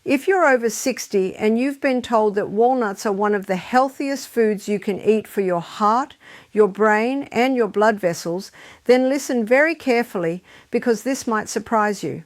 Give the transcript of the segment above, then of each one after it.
If you're over 60 and you've been told that walnuts are one of the healthiest foods you can eat for your heart, your brain, and your blood vessels, then listen very carefully because this might surprise you.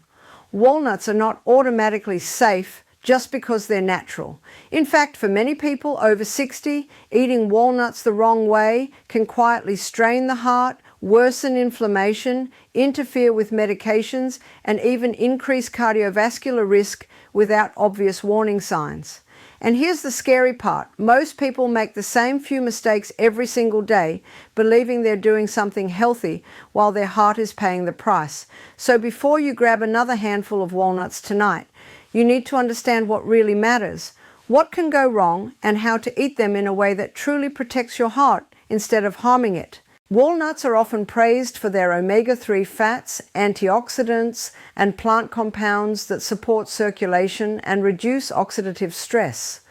Walnuts are not automatically safe just because they're natural. In fact, for many people over 60, eating walnuts the wrong way can quietly strain the heart, worsen inflammation, interfere with medications, and even increase cardiovascular risk without obvious warning signs. And here's the scary part. Most people make the same few mistakes every single day, believing they're doing something healthy while their heart is paying the price. So before you grab another handful of walnuts tonight, you need to understand what really matters, what can go wrong, and how to eat them in a way that truly protects your heart instead of harming it. Walnuts are often praised for their omega-3 fats, antioxidants, and plant compounds that support circulation and reduce oxidative stress.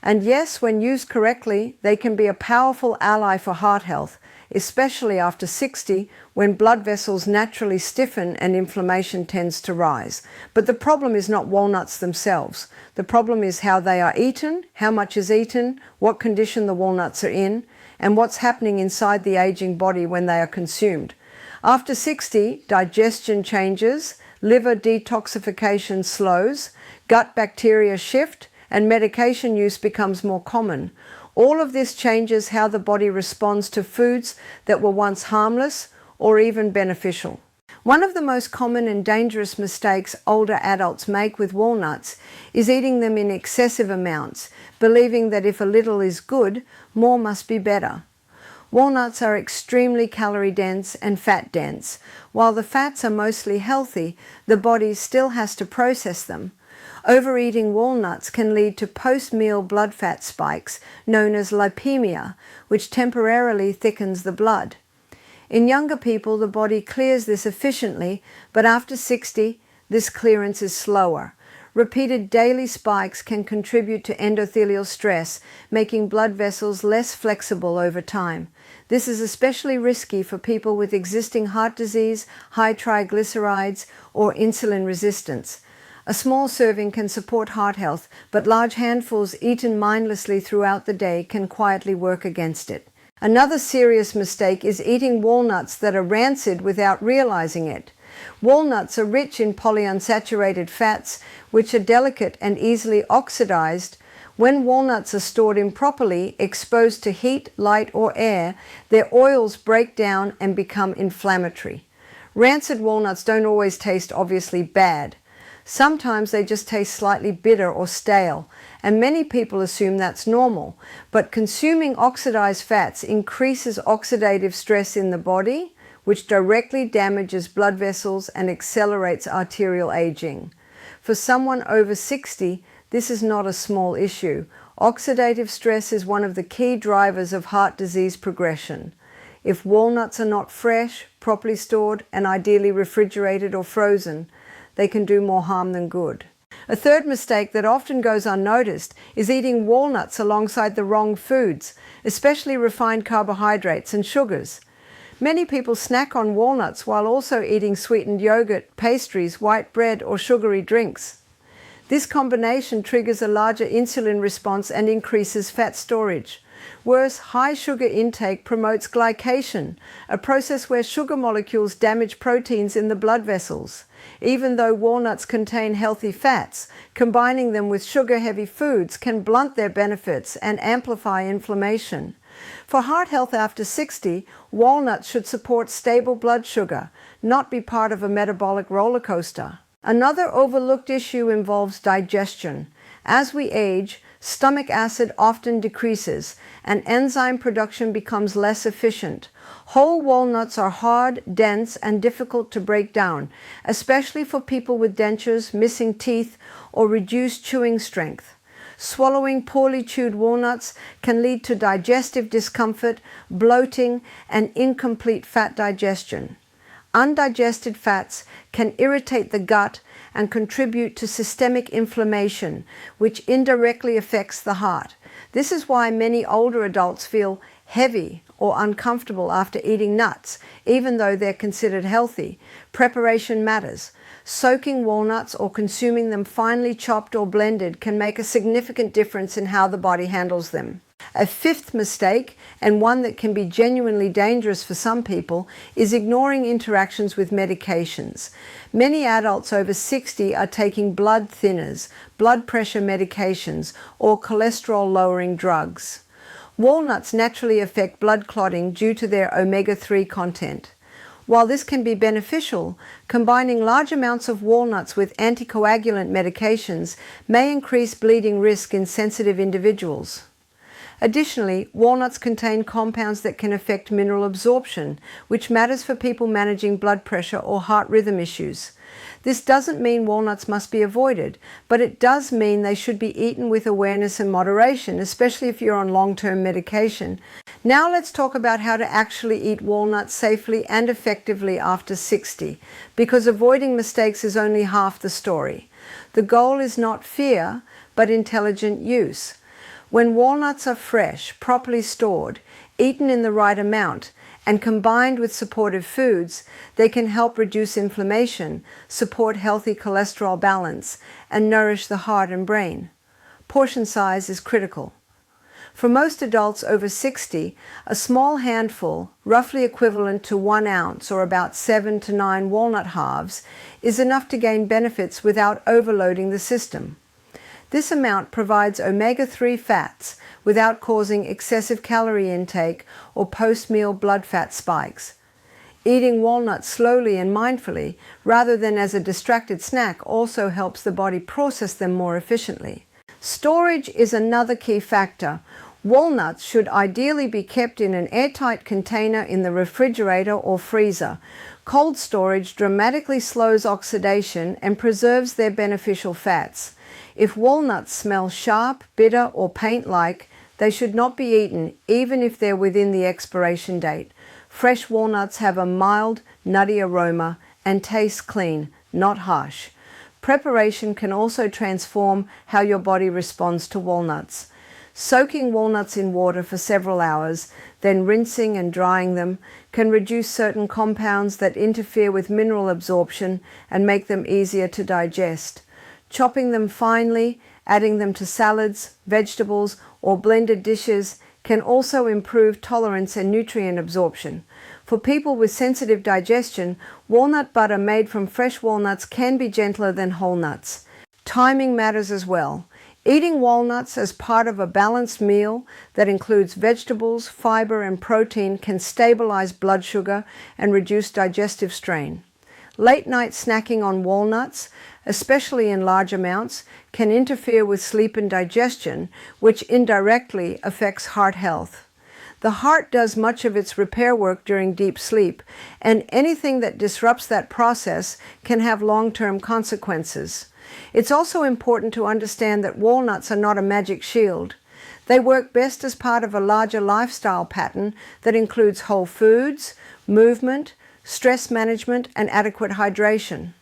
And yes, when used correctly, they can be a powerful ally for heart health, especially after 60, when blood vessels naturally stiffen and inflammation tends to rise. But the problem is not walnuts themselves. The problem is how they are eaten, how much is eaten, what condition the walnuts are in, and what's happening inside the aging body when they are consumed. After 60, digestion changes, liver detoxification slows, gut bacteria shift, and medication use becomes more common. All of this changes how the body responds to foods that were once harmless or even beneficial. One of the most common and dangerous mistakes older adults make with walnuts is eating them in excessive amounts, believing that if a little is good, more must be better. Walnuts are extremely calorie dense and fat dense. While the fats are mostly healthy, the body still has to process them. Overeating walnuts can lead to post-meal blood fat spikes known as lipemia, which temporarily thickens the blood. In younger people, the body clears this efficiently, but after 60, this clearance is slower. Repeated daily spikes can contribute to endothelial stress, making blood vessels less flexible over time. This is especially risky for people with existing heart disease, high triglycerides, or insulin resistance. A small serving can support heart health, but large handfuls eaten mindlessly throughout the day can quietly work against it. Another serious mistake is eating walnuts that are rancid without realizing it. Walnuts are rich in polyunsaturated fats, which are delicate and easily oxidized. When walnuts are stored improperly, exposed to heat, light, or air, their oils break down and become inflammatory. Rancid walnuts don't always taste obviously bad. Sometimes they just taste slightly bitter or stale, and many people assume that's normal. But consuming oxidized fats increases oxidative stress in the body, which directly damages blood vessels and accelerates arterial aging. For someone over 60, this is not a small issue. Oxidative stress is one of the key drivers of heart disease progression. If walnuts are not fresh, properly stored, and ideally refrigerated or frozen, they can do more harm than good. A third mistake that often goes unnoticed is eating walnuts alongside the wrong foods, especially refined carbohydrates and sugars. Many people snack on walnuts while also eating sweetened yogurt, pastries, white bread, or sugary drinks. This combination triggers a larger insulin response and increases fat storage. Worse, high sugar intake promotes glycation, a process where sugar molecules damage proteins in the blood vessels. Even though walnuts contain healthy fats, combining them with sugar-heavy foods can blunt their benefits and amplify inflammation. For heart health after 60, walnuts should support stable blood sugar, not be part of a metabolic roller coaster. Another overlooked issue involves digestion. As we age, stomach acid often decreases, and enzyme production becomes less efficient. Whole walnuts are hard, dense, and difficult to break down, especially for people with dentures, missing teeth, or reduced chewing strength. Swallowing poorly chewed walnuts can lead to digestive discomfort, bloating, and incomplete fat digestion. Undigested fats can irritate the gut and contribute to systemic inflammation, which indirectly affects the heart. This is why many older adults feel heavy or uncomfortable after eating nuts, even though they're considered healthy. Preparation matters. Soaking walnuts or consuming them finely chopped or blended can make a significant difference in how the body handles them. A fifth mistake, and one that can be genuinely dangerous for some people, is ignoring interactions with medications. Many adults over 60 are taking blood thinners, blood pressure medications, or cholesterol-lowering drugs. Walnuts naturally affect blood clotting due to their omega-3 content. While this can be beneficial, combining large amounts of walnuts with anticoagulant medications may increase bleeding risk in sensitive individuals. Additionally, walnuts contain compounds that can affect mineral absorption, which matters for people managing blood pressure or heart rhythm issues. This doesn't mean walnuts must be avoided, but it does mean they should be eaten with awareness and moderation, especially if you're on long-term medication. Now let's talk about how to actually eat walnuts safely and effectively after 60, because avoiding mistakes is only half the story. The goal is not fear, but intelligent use. When walnuts are fresh, properly stored, eaten in the right amount, and combined with supportive foods, they can help reduce inflammation, support healthy cholesterol balance, and nourish the heart and brain. Portion size is critical. For most adults over 60, a small handful, roughly equivalent to 1 ounce or about 7 to 9 walnut halves, is enough to gain benefits without overloading the system. This amount provides omega-3 fats without causing excessive calorie intake or post-meal blood fat spikes. Eating walnuts slowly and mindfully, rather than as a distracted snack, also helps the body process them more efficiently. Storage is another key factor. Walnuts should ideally be kept in an airtight container in the refrigerator or freezer. Cold storage dramatically slows oxidation and preserves their beneficial fats. If walnuts smell sharp, bitter, or paint-like, they should not be eaten, even if they're within the expiration date. Fresh walnuts have a mild, nutty aroma and taste clean, not harsh. Preparation can also transform how your body responds to walnuts. Soaking walnuts in water for several hours, then rinsing and drying them, can reduce certain compounds that interfere with mineral absorption and make them easier to digest. Chopping them finely, adding them to salads, vegetables, or blended dishes can also improve tolerance and nutrient absorption. For people with sensitive digestion, walnut butter made from fresh walnuts can be gentler than whole nuts. Timing matters as well. Eating walnuts as part of a balanced meal that includes vegetables, fiber, and protein can stabilize blood sugar and reduce digestive strain. Late-night snacking on walnuts, especially in large amounts, can interfere with sleep and digestion, which indirectly affects heart health. The heart does much of its repair work during deep sleep, and anything that disrupts that process can have long-term consequences. It's also important to understand that walnuts are not a magic shield. They work best as part of a larger lifestyle pattern that includes whole foods, movement, stress management, and adequate hydration.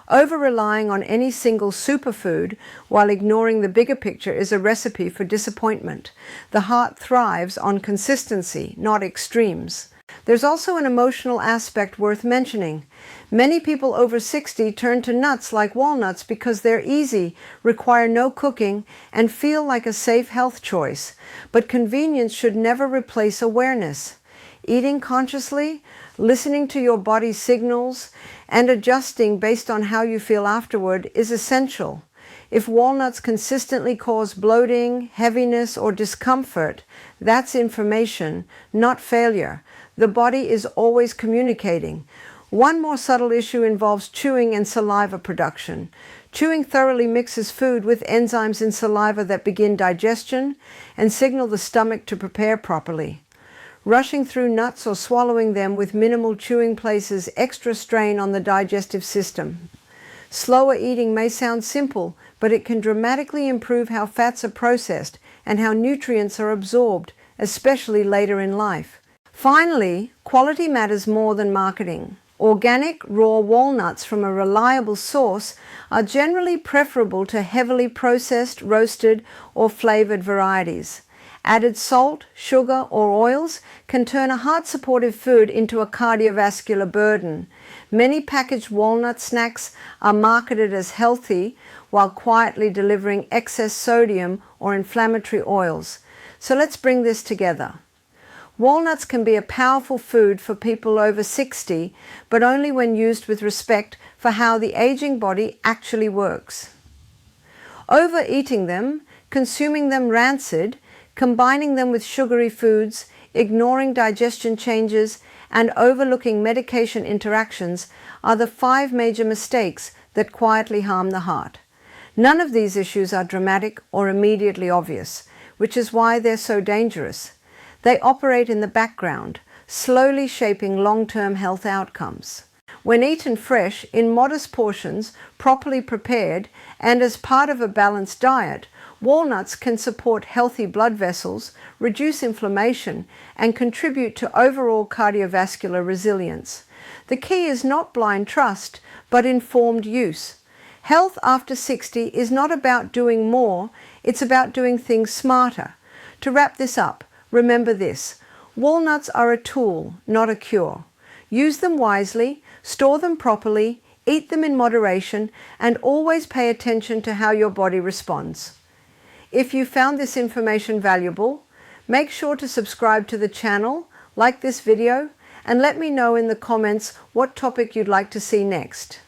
Over-relying on any single superfood while ignoring the bigger picture is a recipe for disappointment. The heart thrives on consistency, not extremes. There's also an emotional aspect worth mentioning. Many people over 60 turn to nuts like walnuts because they're easy, require no cooking, and feel like a safe health choice. But convenience should never replace awareness. Eating consciously, listening to your body's signals, and adjusting based on how you feel afterward is essential. If walnuts consistently cause bloating, heaviness, or discomfort, that's information, not failure. The body is always communicating. One more subtle issue involves chewing and saliva production. Chewing thoroughly mixes food with enzymes in saliva that begin digestion and signal the stomach to prepare properly. Rushing through nuts or swallowing them with minimal chewing places extra strain on the digestive system. Slower eating may sound simple, but it can dramatically improve how fats are processed and how nutrients are absorbed, especially later in life. Finally, quality matters more than marketing. Organic, raw walnuts from a reliable source are generally preferable to heavily processed, roasted, or flavored varieties. Added salt, sugar, or oils can turn a heart-supportive food into a cardiovascular burden. Many packaged walnut snacks are marketed as healthy while quietly delivering excess sodium or inflammatory oils. So let's bring this together. Walnuts can be a powerful food for people over 60, but only when used with respect for how the aging body actually works. Overeating them, consuming them rancid, combining them with sugary foods, ignoring digestion changes, and overlooking medication interactions are the 5 major mistakes that quietly harm the heart. None of these issues are dramatic or immediately obvious, which is why they're so dangerous. They operate in the background, slowly shaping long-term health outcomes. When eaten fresh, in modest portions, properly prepared, and as part of a balanced diet, walnuts can support healthy blood vessels, reduce inflammation, and contribute to overall cardiovascular resilience. The key is not blind trust, but informed use. Health after 60 is not about doing more, it's about doing things smarter. To wrap this up, remember this: walnuts are a tool, not a cure. Use them wisely, store them properly, eat them in moderation, and always pay attention to how your body responds. If you found this information valuable, make sure to subscribe to the channel, like this video, and let me know in the comments what topic you'd like to see next.